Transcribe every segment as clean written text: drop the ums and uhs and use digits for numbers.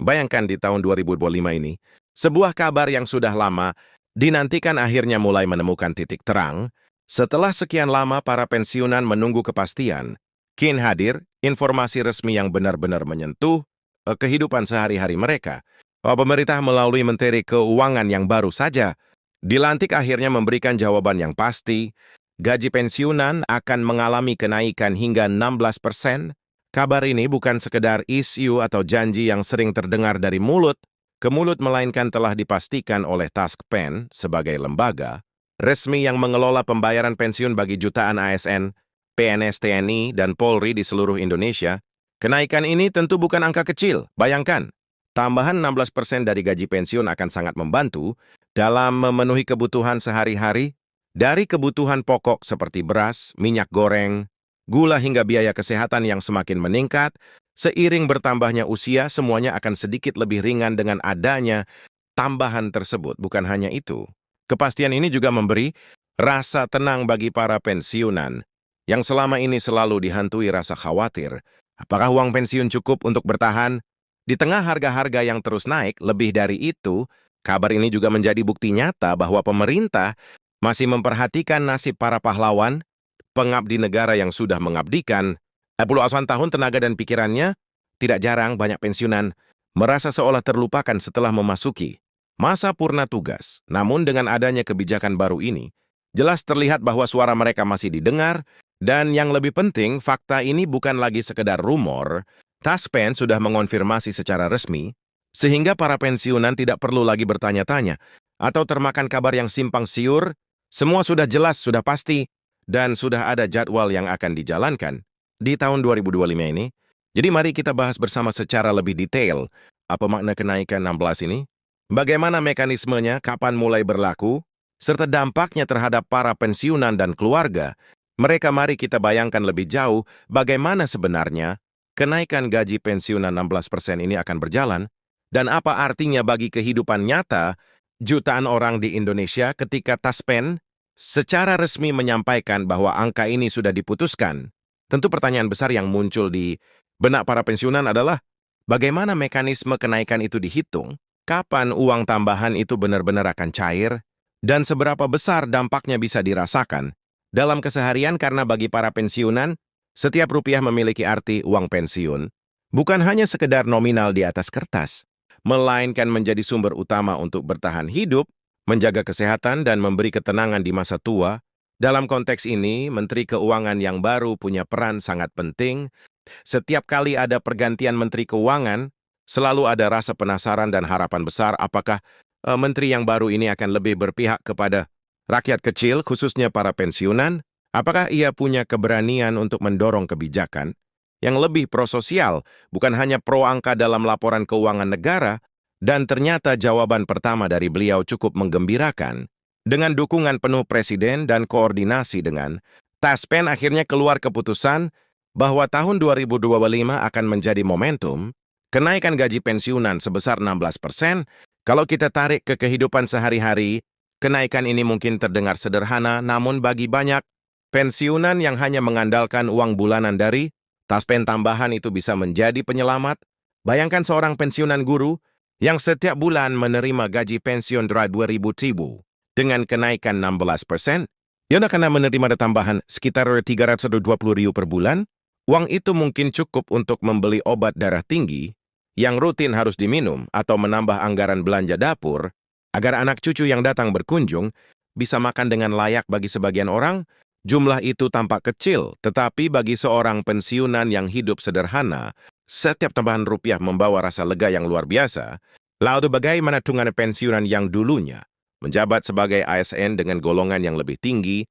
Bayangkan di tahun 2025 ini, sebuah kabar yang sudah lama dinantikan akhirnya mulai menemukan titik terang. Setelah sekian lama para pensiunan menunggu kepastian, kini hadir informasi resmi yang benar-benar menyentuh kehidupan sehari-hari mereka. Pemerintah melalui Menteri Keuangan yang baru saja dilantik akhirnya memberikan jawaban yang pasti. Gaji pensiunan akan mengalami kenaikan hingga 16%. Kabar ini bukan sekedar isu atau janji yang sering terdengar dari mulut ke mulut, melainkan telah dipastikan oleh Taskpen sebagai lembaga resmi yang mengelola pembayaran pensiun bagi jutaan ASN, PNS TNI, dan Polri di seluruh Indonesia. Kenaikan ini tentu bukan angka kecil. Bayangkan, tambahan 16% dari gaji pensiun akan sangat membantu dalam memenuhi kebutuhan sehari-hari, dari kebutuhan pokok seperti beras, minyak goreng, gula hingga biaya kesehatan yang semakin meningkat. Seiring bertambahnya usia, semuanya akan sedikit lebih ringan dengan adanya tambahan tersebut. Bukan hanya itu, kepastian ini juga memberi rasa tenang bagi para pensiunan yang selama ini selalu dihantui rasa khawatir. Apakah uang pensiun cukup untuk bertahan di tengah harga-harga yang terus naik? Lebih dari itu, kabar ini juga menjadi bukti nyata bahwa pemerintah masih memperhatikan nasib para pahlawan, pengabdi negara yang sudah mengabdikan puluhan tahun tenaga dan pikirannya. Tidak jarang banyak pensiunan merasa seolah terlupakan setelah memasuki masa purna tugas. Namun dengan adanya kebijakan baru ini, jelas terlihat bahwa suara mereka masih didengar, dan yang lebih penting, fakta ini bukan lagi sekedar rumor. Taspen sudah mengonfirmasi secara resmi, sehingga para pensiunan tidak perlu lagi bertanya-tanya atau termakan kabar yang simpang siur. Semua sudah jelas, sudah pasti, dan sudah ada jadwal yang akan dijalankan di tahun 2025 ini. Jadi mari kita bahas bersama secara lebih detail apa makna kenaikan 16 ini, bagaimana mekanismenya, kapan mulai berlaku, serta dampaknya terhadap para pensiunan dan keluarga mereka. Mari kita bayangkan lebih jauh bagaimana sebenarnya kenaikan gaji pensiunan 16% ini akan berjalan, dan apa artinya bagi kehidupan nyata jutaan orang di Indonesia ketika Taspen secara resmi menyampaikan bahwa angka ini sudah diputuskan. Tentu pertanyaan besar yang muncul di benak para pensiunan adalah bagaimana mekanisme kenaikan itu dihitung, kapan uang tambahan itu benar-benar akan cair, dan seberapa besar dampaknya bisa dirasakan dalam keseharian. Karena bagi para pensiunan, setiap rupiah memiliki arti. Uang pensiun bukan hanya sekedar nominal di atas kertas, melainkan menjadi sumber utama untuk bertahan hidup, menjaga kesehatan, dan memberi ketenangan di masa tua. Dalam konteks ini, Menteri Keuangan yang baru punya peran sangat penting. Setiap kali ada pergantian Menteri Keuangan, selalu ada rasa penasaran dan harapan besar apakah Menteri yang baru ini akan lebih berpihak kepada rakyat kecil, khususnya para pensiunan. Apakah ia punya keberanian untuk mendorong kebijakan yang lebih prososial, bukan hanya pro angka dalam laporan keuangan negara. Dan ternyata jawaban pertama dari beliau cukup menggembirakan. Dengan dukungan penuh Presiden dan koordinasi dengan Taspen, akhirnya keluar keputusan bahwa tahun 2025 akan menjadi momentum kenaikan gaji pensiunan sebesar 16%. Kalau kita tarik ke kehidupan sehari-hari, kenaikan ini mungkin terdengar sederhana, namun bagi banyak pensiunan yang hanya mengandalkan uang bulanan dari Taspen, tambahan itu bisa menjadi penyelamat. Bayangkan seorang pensiunan guru yang setiap bulan menerima gaji pensiun Rp2.000 dengan kenaikan 16%, dia akan menerima tambahan sekitar Rp320.000 per bulan. Uang itu mungkin cukup untuk membeli obat darah tinggi yang rutin harus diminum atau menambah anggaran belanja dapur agar anak cucu yang datang berkunjung bisa makan dengan layak. Bagi sebagian orang, jumlah itu tampak kecil, tetapi bagi seorang pensiunan yang hidup sederhana, setiap tambahan rupiah membawa rasa lega yang luar biasa. Lalu bagaimana tunggangan pensiunan yang dulunya menjabat sebagai ASN dengan golongan yang lebih tinggi,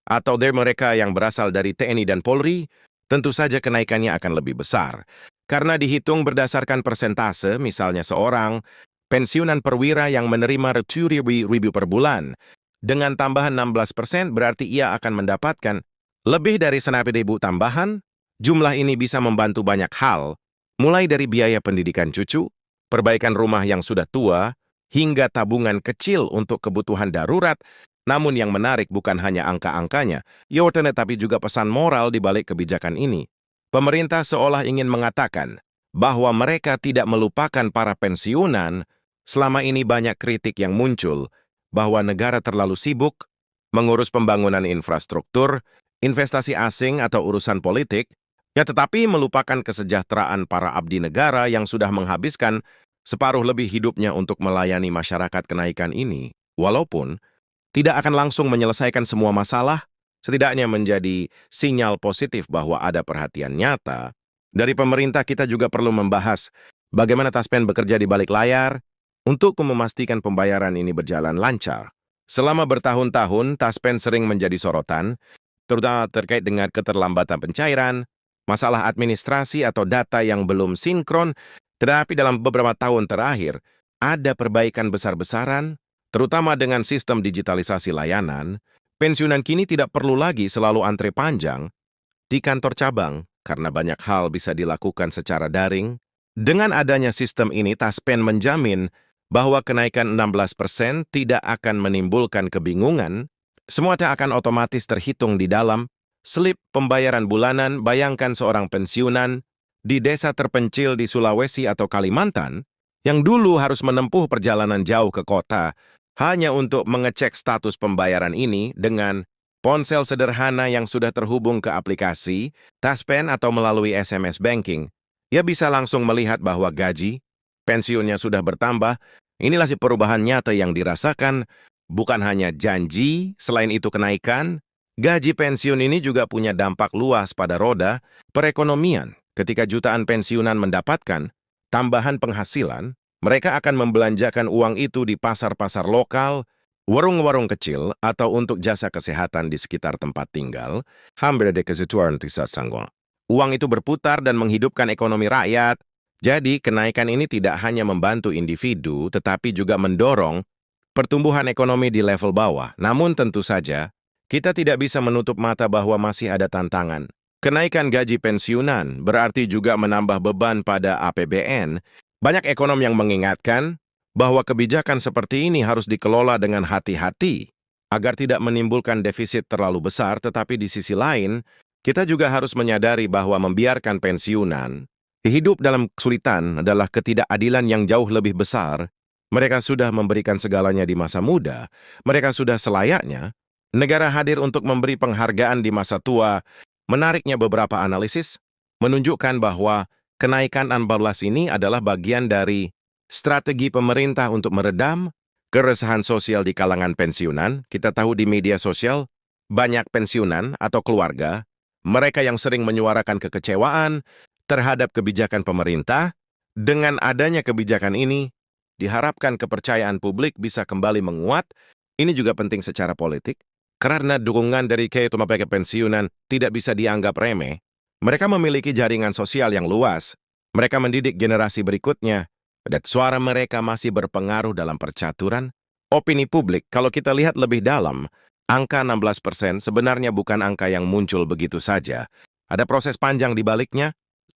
atau dari mereka yang berasal dari TNI dan Polri? Tentu saja kenaikannya akan lebih besar. Karena dihitung berdasarkan persentase, misalnya seorang pensiunan perwira yang menerima Rp2.000 per bulan, dengan tambahan 16% berarti ia akan mendapatkan lebih dari Rp100.000 tambahan. Jumlah ini bisa membantu banyak hal, mulai dari biaya pendidikan cucu, perbaikan rumah yang sudah tua, hingga tabungan kecil untuk kebutuhan darurat. Namun yang menarik bukan hanya angka-angkanya, tetapi juga pesan moral di balik kebijakan ini. Pemerintah seolah ingin mengatakan bahwa mereka tidak melupakan para pensiunan. Selama ini banyak kritik yang muncul bahwa negara terlalu sibuk mengurus pembangunan infrastruktur, investasi asing atau urusan politik, ya tetapi melupakan kesejahteraan para abdi negara yang sudah menghabiskan separuh lebih hidupnya untuk melayani masyarakat. Kenaikan ini, walaupun tidak akan langsung menyelesaikan semua masalah, setidaknya menjadi sinyal positif bahwa ada perhatian nyata. Dari pemerintah kita juga perlu membahas bagaimana Taspen bekerja di balik layar untuk memastikan pembayaran ini berjalan lancar. Selama bertahun-tahun, Taspen sering menjadi sorotan, terutama terkait dengan keterlambatan pencairan, masalah administrasi atau data yang belum sinkron, tetapi dalam beberapa tahun terakhir, ada perbaikan besar-besaran, terutama dengan sistem digitalisasi layanan. Pensiunan kini tidak perlu lagi selalu antre panjang di kantor cabang, karena banyak hal bisa dilakukan secara daring. Dengan adanya sistem ini, Taspen menjamin bahwa kenaikan 16% tidak akan menimbulkan kebingungan. Semua akan otomatis terhitung di dalam slip pembayaran bulanan. Bayangkan seorang pensiunan di desa terpencil di Sulawesi atau Kalimantan yang dulu harus menempuh perjalanan jauh ke kota hanya untuk mengecek status pembayaran ini dengan ponsel sederhana yang sudah terhubung ke aplikasi Taspen atau melalui SMS banking. Ia bisa langsung melihat bahwa gaji, pensiunnya sudah bertambah. Inilah si perubahan nyata yang dirasakan, bukan hanya janji. Selain itu kenaikan gaji pensiun ini juga punya dampak luas pada roda perekonomian. Ketika jutaan pensiunan mendapatkan tambahan penghasilan, mereka akan membelanjakan uang itu di pasar-pasar lokal, warung-warung kecil, atau untuk jasa kesehatan di sekitar tempat tinggal. Hampir de kesituan tisa sangguang. Uang itu berputar dan menghidupkan ekonomi rakyat. Jadi, kenaikan ini tidak hanya membantu individu, tetapi juga mendorong pertumbuhan ekonomi di level bawah. Namun tentu saja, kita tidak bisa menutup mata bahwa masih ada tantangan. Kenaikan gaji pensiunan berarti juga menambah beban pada APBN. Banyak ekonom yang mengingatkan bahwa kebijakan seperti ini harus dikelola dengan hati-hati agar tidak menimbulkan defisit terlalu besar, tetapi di sisi lain, kita juga harus menyadari bahwa membiarkan pensiunan hidup dalam kesulitan adalah ketidakadilan yang jauh lebih besar. Mereka sudah memberikan segalanya di masa muda. Mereka sudah selayaknya. Negara hadir untuk memberi penghargaan di masa tua. Menariknya, beberapa analisis menunjukkan bahwa kenaikan 14 ini adalah bagian dari strategi pemerintah untuk meredam keresahan sosial di kalangan pensiunan. Kita tahu di media sosial, banyak pensiunan atau keluarga, mereka yang sering menyuarakan kekecewaan terhadap kebijakan pemerintah. Dengan adanya kebijakan ini, diharapkan kepercayaan publik bisa kembali menguat. Ini juga penting secara politik, karena dukungan dari ketua pensiunan tidak bisa dianggap remeh. Mereka memiliki jaringan sosial yang luas. Mereka mendidik generasi berikutnya, dan suara mereka masih berpengaruh dalam percaturan opini publik. Kalau kita lihat lebih dalam, angka 16% sebenarnya bukan angka yang muncul begitu saja. Ada proses panjang di baliknya.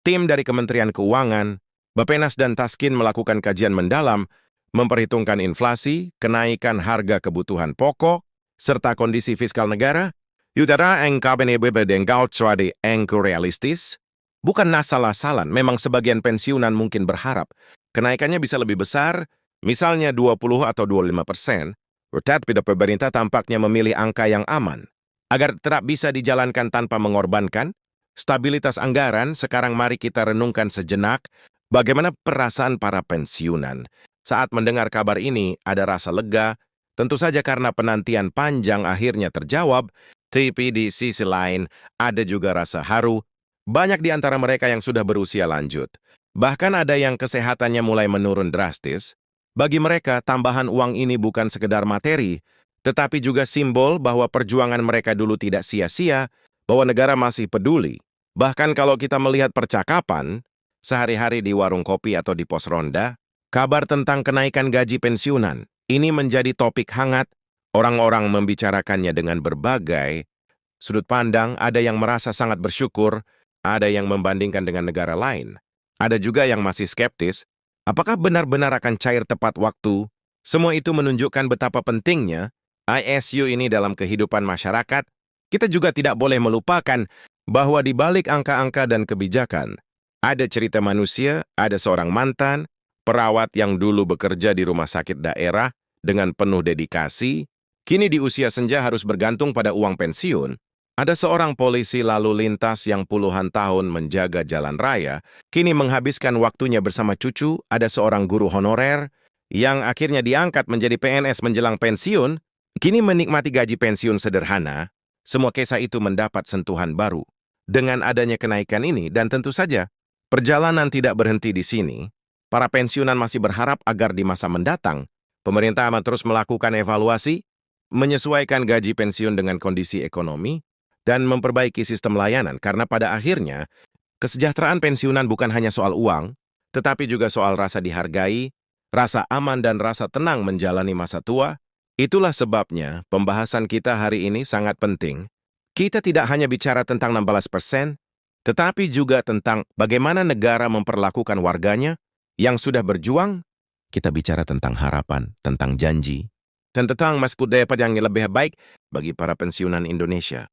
Tim dari Kementerian Keuangan, Bappenas dan Taskin melakukan kajian mendalam, memperhitungkan inflasi, kenaikan harga kebutuhan pokok, serta kondisi fiskal negara. Yudara eng kabene bebedenggal trade eng realistis. Bukan asal-asalan, memang sebagian pensiunan mungkin berharap kenaikannya bisa lebih besar, misalnya 20 atau 25%. Tetapi pemerintah tampaknya memilih angka yang aman, agar tetap bisa dijalankan tanpa mengorbankan stabilitas anggaran. Sekarang mari kita renungkan sejenak bagaimana perasaan para pensiunan. Saat mendengar kabar ini, ada rasa lega, tentu saja karena penantian panjang akhirnya terjawab. Tapi di sisi lain, ada juga rasa haru. Banyak di antara mereka yang sudah berusia lanjut. Bahkan ada yang kesehatannya mulai menurun drastis. Bagi mereka, tambahan uang ini bukan sekedar materi, tetapi juga simbol bahwa perjuangan mereka dulu tidak sia-sia, bahwa negara masih peduli. Bahkan kalau kita melihat percakapan, sehari-hari di warung kopi atau di pos ronda, kabar tentang kenaikan gaji pensiunan, ini menjadi topik hangat. Orang-orang membicarakannya dengan berbagai sudut pandang. Ada yang merasa sangat bersyukur, ada yang membandingkan dengan negara lain. Ada juga yang masih skeptis, apakah benar-benar akan cair tepat waktu? Semua itu menunjukkan betapa pentingnya ISU ini dalam kehidupan masyarakat. Kita juga tidak boleh melupakan bahwa di balik angka-angka dan kebijakan, Ada cerita manusia, ada seorang mantan, perawat yang dulu bekerja di rumah sakit daerah dengan penuh dedikasi, kini di usia senja harus bergantung pada uang pensiun. Ada seorang polisi lalu lintas yang puluhan tahun menjaga jalan raya, kini menghabiskan waktunya bersama cucu. Ada seorang guru honorer yang akhirnya diangkat menjadi PNS menjelang pensiun, kini menikmati gaji pensiun sederhana. Semua kisah itu mendapat sentuhan baru dengan adanya kenaikan ini, dan tentu saja perjalanan tidak berhenti di sini. Para pensiunan masih berharap agar di masa mendatang, pemerintah akan terus melakukan evaluasi, menyesuaikan gaji pensiun dengan kondisi ekonomi, dan memperbaiki sistem layanan, karena pada akhirnya, kesejahteraan pensiunan bukan hanya soal uang, tetapi juga soal rasa dihargai, rasa aman dan rasa tenang menjalani masa tua. Itulah sebabnya pembahasan kita hari ini sangat penting. Kita tidak hanya bicara tentang 16%, tetapi juga tentang bagaimana negara memperlakukan warganya yang sudah berjuang. Kita bicara tentang harapan, tentang janji, dan tentang masa depan yang lebih baik bagi para pensiunan Indonesia.